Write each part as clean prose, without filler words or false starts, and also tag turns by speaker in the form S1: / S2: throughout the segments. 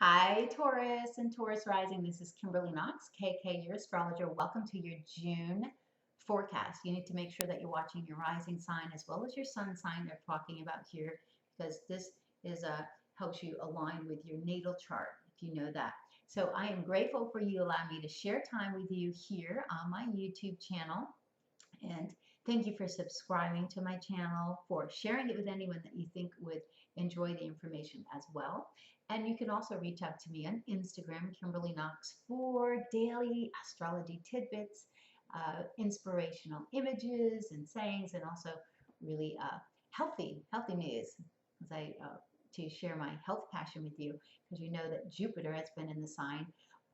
S1: Hi, Taurus and Taurus rising. This is Kimberly Knox, KK, your astrologer. Welcome to your June forecast. You need to make sure that you're watching your rising sign as well as your sun sign they're talking about here, because this is helps you align with your natal chart, if you know that. So I am grateful for you allowing me to share time with you here on my YouTube channel. And thank you for subscribing to my channel, for sharing it with anyone that you think would enjoy the information as well. And you can also reach out to me on Instagram, Kimberly Knox, for daily astrology tidbits, inspirational images and sayings, and also really healthy news. As I to share my health passion with you, because you know that Jupiter has been in the sign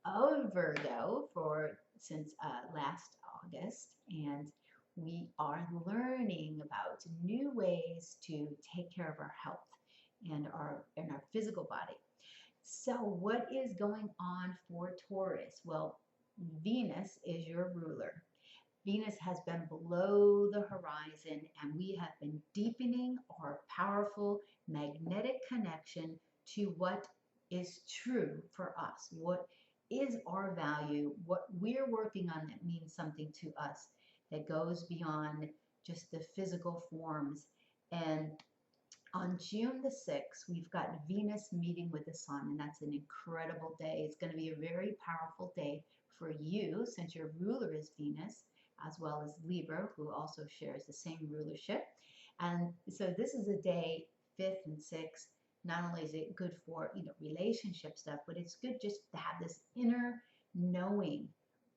S1: of Virgo for since last August, and we are learning about new ways to take care of our health and our physical body. So what is going on for Taurus? Well, Venus is your ruler. Venus has been below the horizon, and we have been deepening our powerful magnetic connection to what is true for us, what is our value, what we're working on that means something to us, that goes beyond just the physical forms. And on June the 6th, we've got Venus meeting with the Sun, and that's an incredible day. It's going to be a very powerful day for you, since your ruler is Venus, as well as Libra, who also shares the same rulership. And so this is a day, 5th and 6th. Not only is it good for relationship stuff, but it's good just to have this inner knowing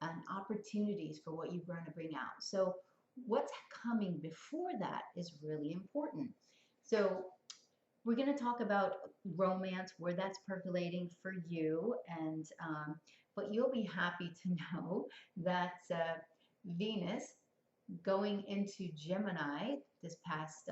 S1: and opportunities for what you're going to bring out. So what's coming before that is really important. So we're going to talk about romance, where that's percolating for you, and but you'll be happy to know that Venus going into Gemini this past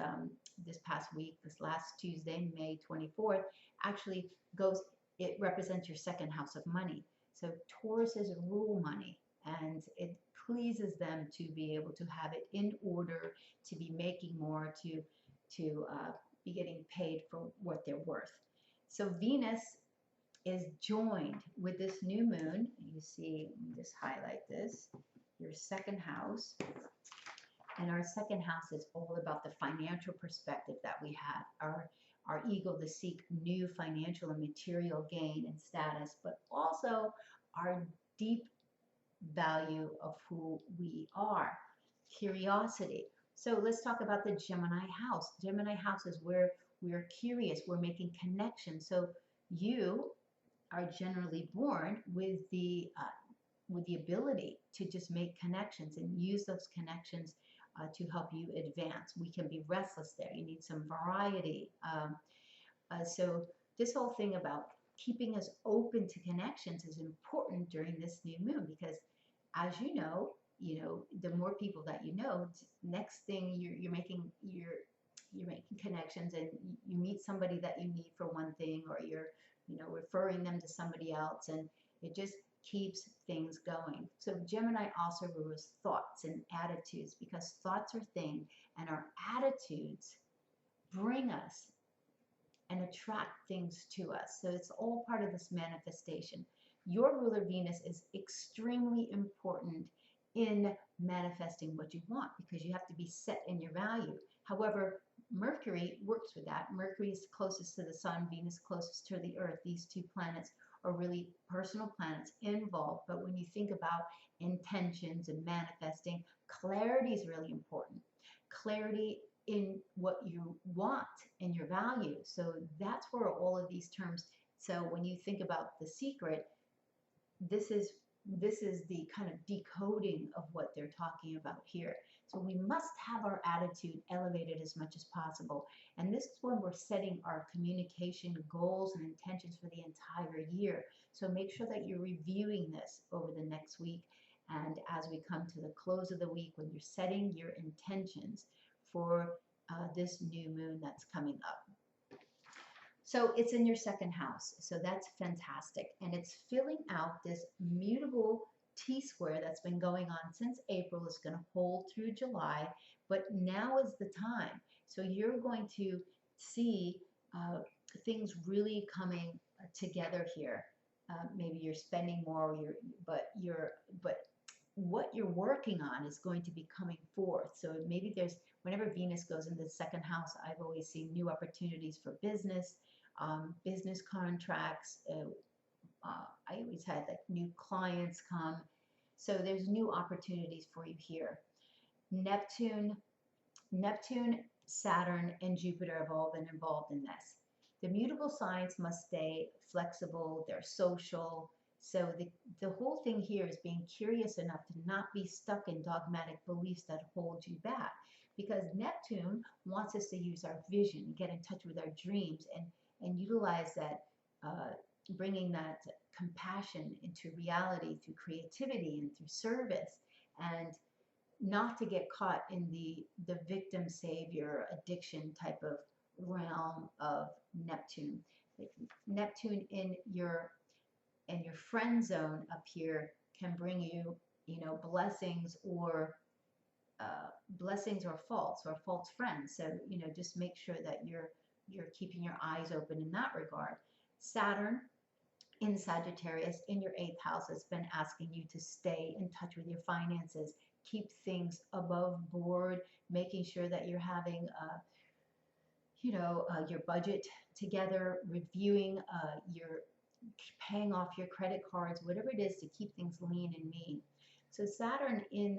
S1: week, this last Tuesday, May 24th, actually goes. It represents your second house of money. So Tauruses rule money, and it pleases them to be able to have it in order, to be making more, to be getting paid for what they're worth. So Venus is joined with this new moon. You see, let me just highlight this, your second house. And our second house is all about the financial perspective that we have, our ego to seek new financial and material gain and status, but also our deep value of who we are, curiosity. So let's talk about the Gemini house. Gemini house is where we're curious, we're making connections. So you are generally born with the ability to just make connections and use those connections to help you advance. We can be restless there. You need some variety. So this whole thing about keeping us open to connections is important during this new moon, because as you know, the more people that you know, next thing you're making connections, and you meet somebody that you need for one thing, or you're referring them to somebody else, and it just keeps things going. So Gemini also rules thoughts and attitudes, because thoughts are things, and our attitudes bring us and attract things to us. So it's all part of this manifestation. Your ruler Venus is extremely important in manifesting what you want, because you have to be set in your value. However, Mercury works with that. Mercury is closest to the sun, Venus closest to the earth. These two planets are really personal planets involved. But when you think about intentions and manifesting, clarity is really important. Clarity in what you want and your value. So that's where all of these terms. So when you think about The Secret, this is the kind of decoding of what they're talking about here. So we must have our attitude elevated as much as possible. And this is when we're setting our communication goals and intentions for the entire year. So make sure that you're reviewing this over the next week. And as we come to the close of the week, when you're setting your intentions for this new moon that's coming up. So it's in your second house. So that's fantastic. And it's filling out this mutable T-square that's been going on since April. It's going to hold through July, but now is the time. So you're going to see things really coming together here. Maybe you're spending more, but what you're working on is going to be coming forth. So maybe there's, whenever Venus goes into the second house, I've always seen new opportunities for business, business contracts. I always had like new clients come. So there's new opportunities for you here. Neptune, Saturn, and Jupiter have all been involved in this. The mutable signs must stay flexible, they're social. So the whole thing here is being curious enough to not be stuck in dogmatic beliefs that hold you back. Because Neptune wants us to use our vision, get in touch with our dreams, and utilize that, bringing that compassion into reality through creativity and through service, and not to get caught in the victim savior addiction type of realm of Neptune. Neptune in your friend zone up here can bring you, blessings or false friends. So just make sure that you're keeping your eyes open in that regard. Saturn in Sagittarius in your 8th house has been asking you to stay in touch with your finances, keep things above board, making sure that you're having your budget together, reviewing your paying off your credit cards, whatever it is to keep things lean and mean. So Saturn in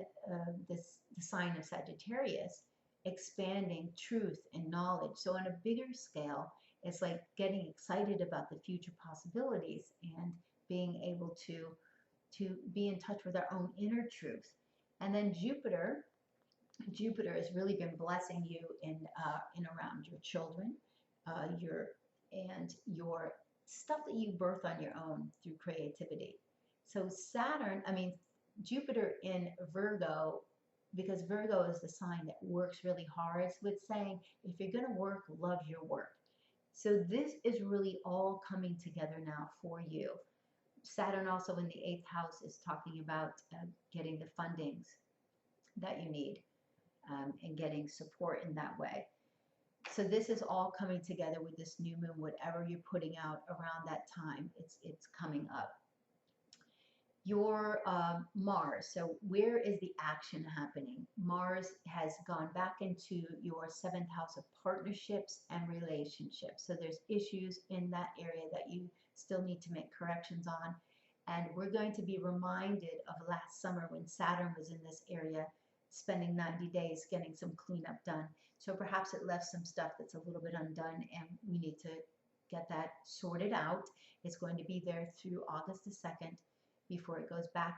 S1: the sign of Sagittarius, expanding truth and knowledge. So on a bigger scale, it's like getting excited about the future possibilities and being able to be in touch with our own inner truth. And then Jupiter has really been blessing you in around your children, your stuff that you birth on your own through creativity. So Jupiter in Virgo, because Virgo is the sign that works really hard, with saying if you're going to work, love your work. So this is really all coming together now for you. Saturn also in the 8th house is talking about getting the fundings that you need, and getting support in that way. So this is all coming together with this new moon. Whatever you're putting out around that time, it's coming up. Your Mars, so where is the action happening? Mars has gone back into your 7th house of partnerships and relationships. So there's issues in that area that you still need to make corrections on. And we're going to be reminded of last summer when Saturn was in this area, spending 90 days getting some cleanup done. So perhaps it left some stuff that's a little bit undone, and we need to get that sorted out. It's going to be there through August the 2nd before it goes back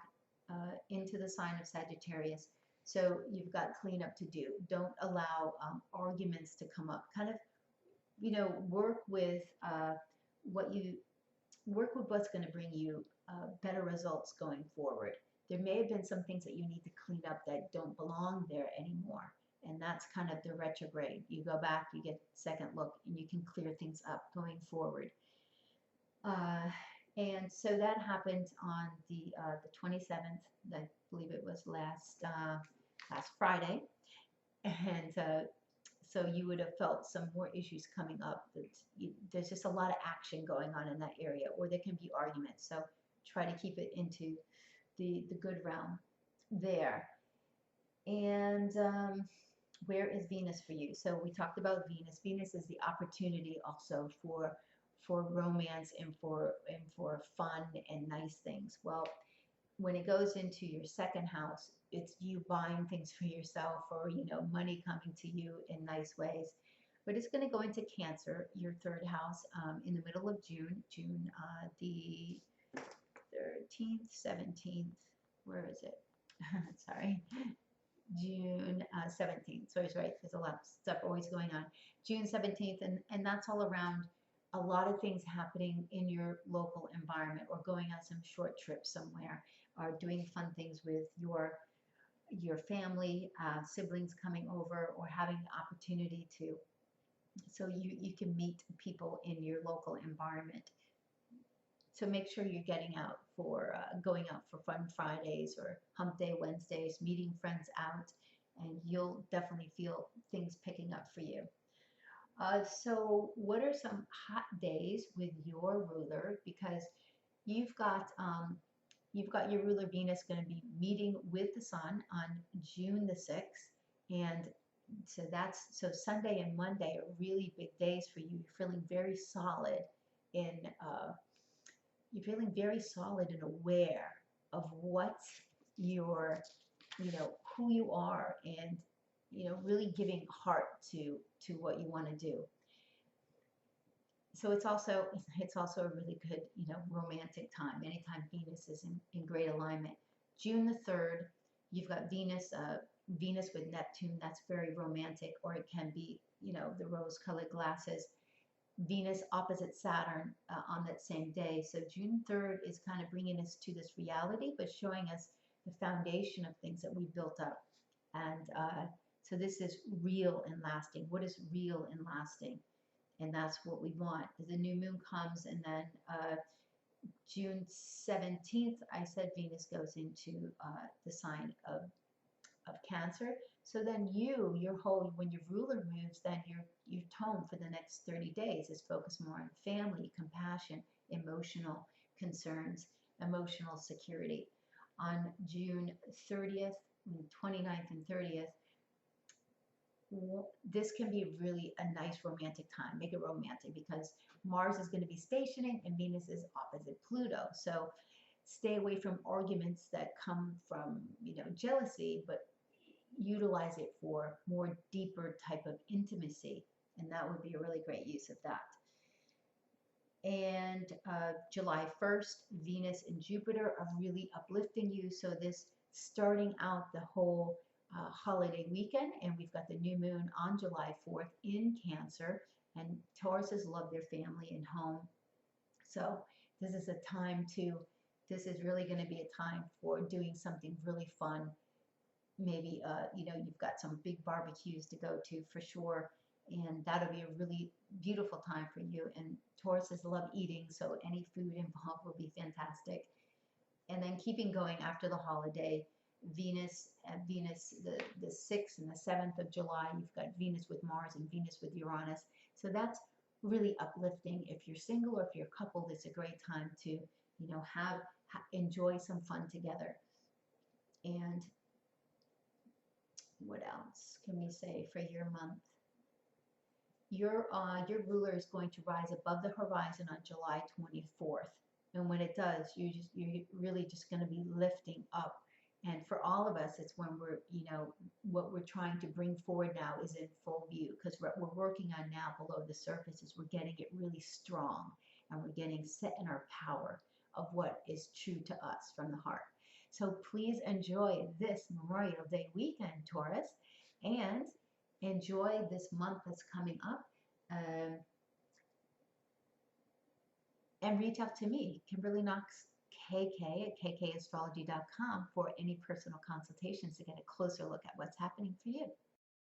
S1: into the sign of Sagittarius. So you've got cleanup to do. Don't allow arguments to come up. Kind of, work with what's going to bring you better results going forward. There may have been some things that you need to clean up that don't belong there anymore. And that's kind of the retrograde. You go back, you get a second look, and you can clear things up going forward. And so that happened on the 27th. I believe it was last Friday. And so you would have felt some more issues coming up. There's just a lot of action going on in that area, or there can be arguments. So try to keep it into the good realm there. And where is Venus for you? So we talked about Venus. Venus is the opportunity also for romance and for fun and nice things. Well, when it goes into your 2nd house, it's you buying things for yourself, or money coming to you in nice ways. But it's going to go into Cancer, your 3rd house, in the middle of June the 13th, 17th. Where is it? Sorry. June 17th. So he's right. There's a lot of stuff always going on. June 17th, and that's all around a lot of things happening in your local environment, or going on some short trip somewhere, or doing fun things with your family, siblings coming over, or having the opportunity to, so you can meet people in your local environment. So make sure you're getting out for going out for fun Fridays or hump day Wednesdays, meeting friends out, and you'll definitely feel things picking up for you. So what are some hot days with your ruler? Because you've got um, you've got your ruler Venus going to be meeting with the Sun on June the 6th, and so Sunday and Monday are really big days for you. You're feeling very solid in you're feeling very solid and aware of what your who you are, and really giving heart to what you want to do. So it's also a really good romantic time. Anytime Venus is in great alignment. June the 3rd, you've got Venus with Neptune. That's very romantic. Or it can be the rose colored glasses, Venus opposite Saturn on that same day. So June 3rd is kind of bringing us to this reality, but showing us the foundation of things that we built up. And so this is real and lasting. What is real and lasting? And that's what we want. The new moon comes, and then June 17th, I said Venus goes into the sign of Cancer. So then when your ruler moves, then your tone for the next 30 days is focused more on family, compassion, emotional concerns, emotional security. On June 30th, 29th, and 30th, this can be really a nice romantic time. Make it romantic because Mars is going to be stationing and Venus is opposite Pluto. So stay away from arguments that come from jealousy, but utilize it for more deeper type of intimacy, and that would be a really great use of that. And July 1st, Venus and Jupiter are really uplifting you. So this starting out the whole holiday weekend, and we've got the new moon on July 4th in Cancer, and Tauruses love their family and home. So this is a time to, this is really going to be a time for doing something really fun. Maybe you've got some big barbecues to go to for sure, and that'll be a really beautiful time for you. And Tauruses love eating, so any food involved will be fantastic. And then keeping going after the holiday, Venus, the 6th and the 7th of July, you've got Venus with Mars and Venus with Uranus. So that's really uplifting. If you're single or if you're coupled, it's a great time to enjoy some fun together. And what else can we say for your month? Your ruler is going to rise above the horizon on July 24th. And when it does, you're really just going to be lifting up. And for all of us, it's when we're, what we're trying to bring forward now is in full view, because what we're working on now below the surface is we're getting it really strong, and we're getting set in our power of what is true to us from the heart. So please enjoy this Memorial Day weekend, Taurus, and enjoy this month that's coming up. And reach out to me, Kimberly Knox KK at kkastrology.com, for any personal consultations to get a closer look at what's happening for you.